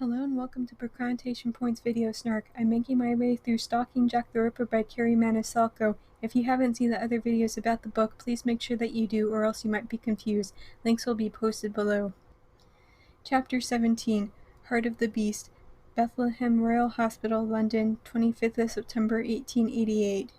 Hello and welcome to Procrastination Point's video Snark. I'm making my way through Stalking Jack the Ripper by Kerri Maniscalco. If you haven't seen the other videos about the book, please make sure that you do, or else you might be confused. Links will be posted below. Chapter 17, Heart of the Beast, Bethlehem Royal Hospital, London, 25th of September 1888.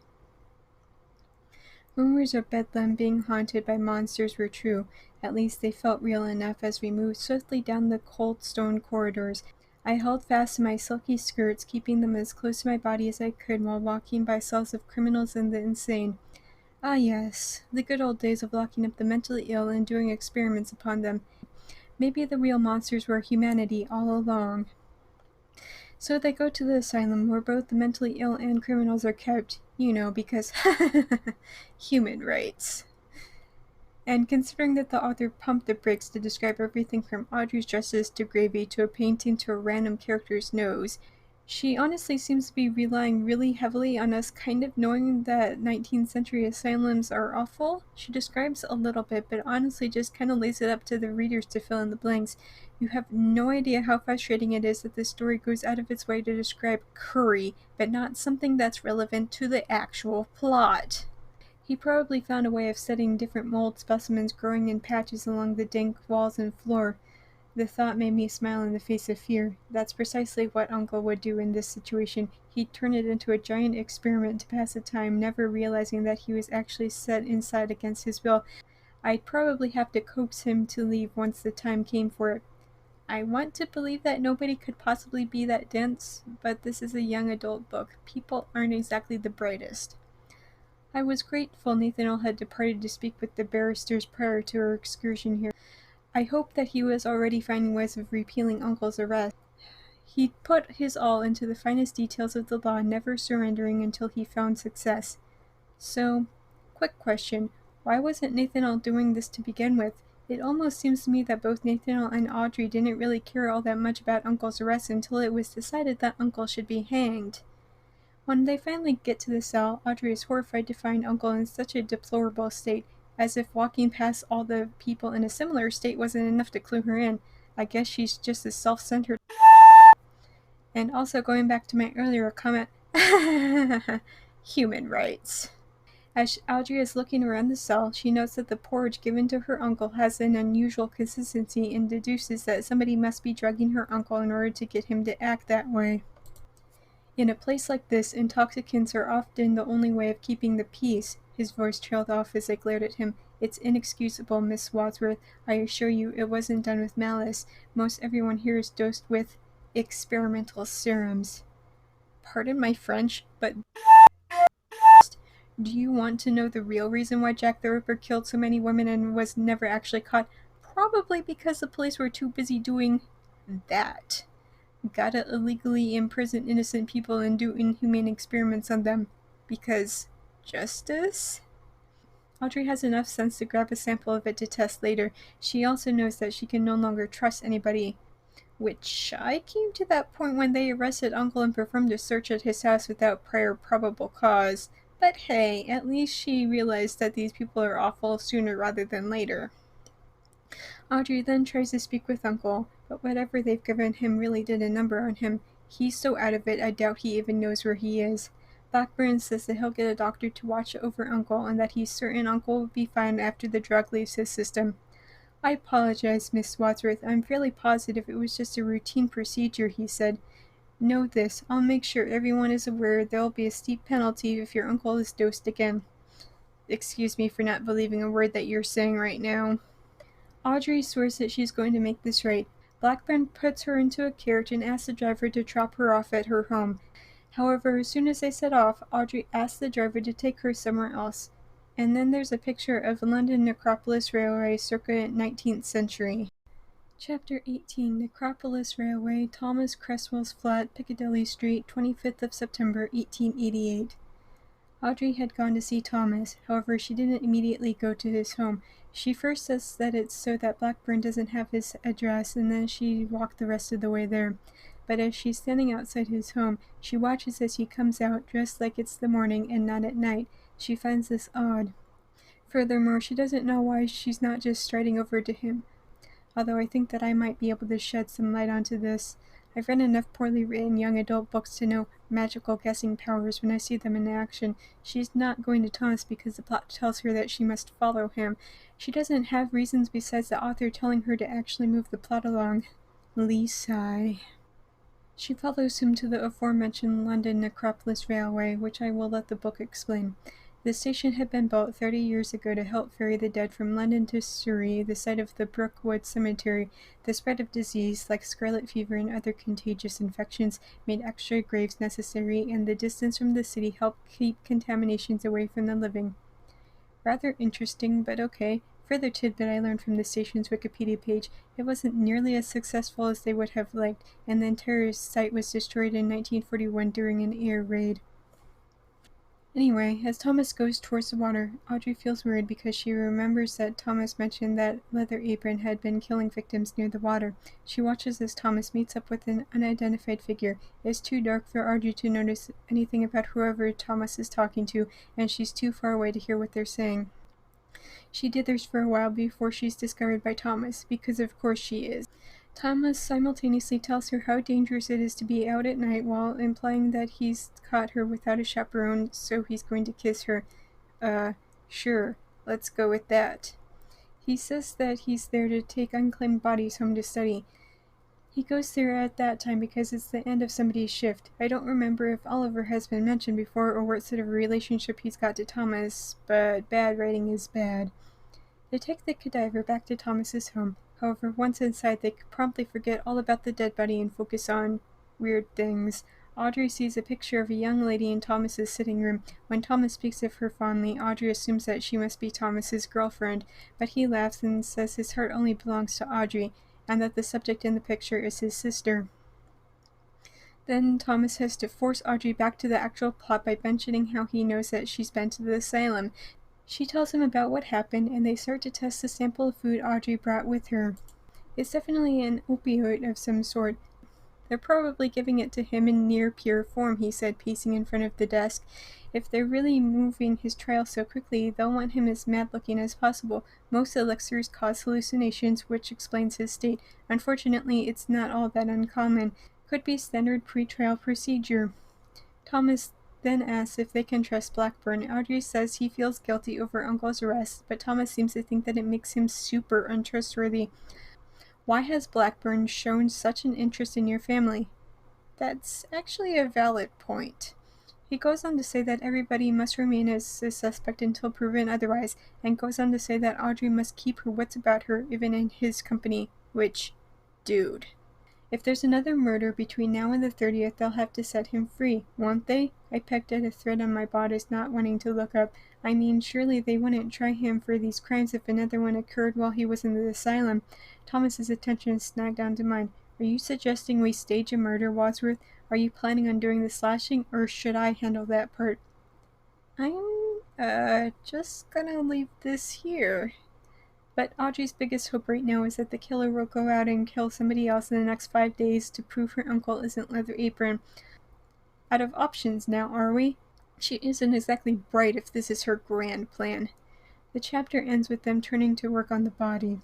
Rumors of Bethlehem being haunted by monsters were true. At least they felt real enough as we moved swiftly down the cold stone corridors. I held fast to my silky skirts, keeping them as close to my body as I could while walking by cells of criminals and the insane. Ah yes, the good old days of locking up the mentally ill and doing experiments upon them. Maybe the real monsters were humanity all along. So they go to the asylum where both the mentally ill and criminals are kept, because human rights. And considering that the author pumped the brakes to describe everything from Audrey's dresses to gravy to a painting to a random character's nose, she honestly seems to be relying really heavily on us kind of knowing that 19th century asylums are awful. She describes a little bit, but honestly just kind of lays it up to the readers to fill in the blanks. You have no idea how frustrating it is that this story goes out of its way to describe curry, but not something that's relevant to the actual plot. He probably found a way of studying different mold specimens growing in patches along the dank walls and floor. The thought made me smile in the face of fear. That's precisely what Uncle would do in this situation. He'd turn it into a giant experiment to pass the time, never realizing that he was actually set inside against his will. I'd probably have to coax him to leave once the time came for it. I want to believe that nobody could possibly be that dense, but this is a young adult book. People aren't exactly the brightest. I was grateful Nathaniel had departed to speak with the barristers prior to our excursion here. I hoped that he was already finding ways of repealing Uncle's arrest. He put his all into the finest details of the law, never surrendering until he found success. So, quick question, why wasn't Nathaniel doing this to begin with? It almost seems to me that both Nathaniel and Audrey didn't really care all that much about Uncle's arrest until it was decided that Uncle should be hanged. When they finally get to the cell, Audrey is horrified to find Uncle in such a deplorable state, as if walking past all the people in a similar state wasn't enough to clue her in. I guess she's just as self-centered. And also going back to my earlier comment, human rights. As Audrey is looking around the cell, she notes that the porridge given to her uncle has an unusual consistency and deduces that somebody must be drugging her uncle in order to get him to act that way. In a place like this, intoxicants are often the only way of keeping the peace. His voice trailed off as I glared at him. It's inexcusable, Miss Wadsworth. I assure you it wasn't done with malice. Most everyone here is dosed with experimental serums. Pardon my French, but do you want to know the real reason why Jack the Ripper killed so many women and was never actually caught? Probably because the police were too busy doing that. Gotta illegally imprison innocent people and do inhumane experiments on them. Because justice? Audrey has enough sense to grab a sample of it to test later. She also knows that she can no longer trust anybody. Which I came to that point when they arrested Uncle and performed a search at his house without prior probable cause. But hey, at least she realized that these people are awful sooner rather than later. Audrey then tries to speak with Uncle, but whatever they've given him really did a number on him. He's so out of it, I doubt he even knows where he is. Blackburn says that he'll get a doctor to watch over Uncle and that he's certain Uncle will be fine after the drug leaves his system. I apologize, Miss Wadsworth. I'm fairly positive it was just a routine procedure, he said. Know this, I'll make sure everyone is aware there'll be a steep penalty if your uncle is dosed again. Excuse me for not believing a word that you're saying right now. Audrey swears that she's going to make this right. Blackburn puts her into a carriage and asks the driver to drop her off at her home. However, as soon as they set off, Audrey asks the driver to take her somewhere else. And then there's a picture of London Necropolis Railway circa 19th century. Chapter 18, Necropolis Railway, Thomas Cresswell's flat, Piccadilly Street, 25th of September, 1888. Audrey had gone to see Thomas, however she didn't immediately go to his home. She first says that it's so that Blackburn doesn't have his address, and then she walked the rest of the way there. But as she's standing outside his home, she watches as he comes out, dressed like it's the morning and not at night. She finds this odd. Furthermore, she doesn't know why she's not just striding over to him. Although I think that I might be able to shed some light onto this. I've read enough poorly written young adult books to know magical guessing powers when I see them in action. She's not going to Thomas because the plot tells her that she must follow him. She doesn't have reasons besides the author telling her to actually move the plot along. Lee sigh. She follows him to the aforementioned London Necropolis Railway, which I will let the book explain. The station had been built 30 years ago to help ferry the dead from London to Surrey, the site of the Brookwood Cemetery. The spread of disease, like scarlet fever and other contagious infections, made extra graves necessary, and the distance from the city helped keep contaminations away from the living. Rather interesting, but okay. Further tidbit I learned from the station's Wikipedia page, it wasn't nearly as successful as they would have liked, and the entire site was destroyed in 1941 during an air raid. Anyway, as Thomas goes towards the water, Audrey feels worried because she remembers that Thomas mentioned that Leather Apron had been killing victims near the water. She watches as Thomas meets up with an unidentified figure. It's too dark for Audrey to notice anything about whoever Thomas is talking to, and she's too far away to hear what they're saying. She dithers for a while before she's discovered by Thomas, because of course she is. Thomas simultaneously tells her how dangerous it is to be out at night while implying that he's caught her without a chaperone, so he's going to kiss her. Sure, let's go with that. He says that he's there to take unclaimed bodies home to study. He goes there at that time because it's the end of somebody's shift. I don't remember if Oliver has been mentioned before or what sort of relationship he's got to Thomas, but bad writing is bad. They take the cadaver back to Thomas's home. However, once inside, they promptly forget all about the dead body and focus on weird things. Audrey sees a picture of a young lady in Thomas's sitting room. When Thomas speaks of her fondly, Audrey assumes that she must be Thomas's girlfriend, but he laughs and says his heart only belongs to Audrey, and that the subject in the picture is his sister. Then Thomas has to force Audrey back to the actual plot by mentioning how he knows that she's been to the asylum. She tells him about what happened, and they start to test the sample of food Audrey brought with her. It's definitely an opioid of some sort. They're probably giving it to him in near pure form, he said, pacing in front of the desk. If they're really moving his trial so quickly, they'll want him as mad-looking as possible. Most elixirs cause hallucinations, which explains his state. Unfortunately, it's not all that uncommon. Could be standard pre-trial procedure. Thomas then asks if they can trust Blackburn. Audrey says he feels guilty over Uncle's arrest, but Thomas seems to think that it makes him super untrustworthy. Why has Blackburn shown such an interest in your family? That's actually a valid point. He goes on to say that everybody must remain as a suspect until proven otherwise, and goes on to say that Audrey must keep her wits about her, even in his company, which, dude. If there's another murder between now and the 30th, they'll have to set him free, won't they? I pecked at a thread on my bodice, not wanting to look up. I mean, surely they wouldn't try him for these crimes if another one occurred while he was in the asylum. Thomas's attention snagged onto mine. Are you suggesting we stage a murder, Wadsworth? Are you planning on doing the slashing, or should I handle that part? I'm, just gonna leave this here. But Audrey's biggest hope right now is that the killer will go out and kill somebody else in the next 5 days to prove her uncle isn't Leather Apron. Out of options now, are we? She isn't exactly bright if this is her grand plan. The chapter ends with them turning to work on the body.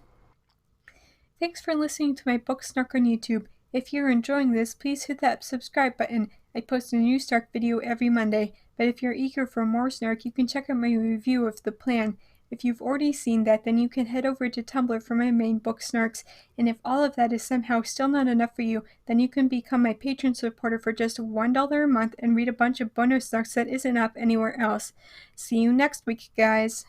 Thanks for listening to my book Snark on YouTube. If you're enjoying this, please hit that subscribe button. I post a new Snark video every Monday, but if you're eager for more Snark, you can check out my review of the plan. If you've already seen that, then you can head over to Tumblr for my main book Snarks, and if all of that is somehow still not enough for you, then you can become my Patreon supporter for just $1 a month and read a bunch of bonus Snarks that isn't up anywhere else. See you next week, guys!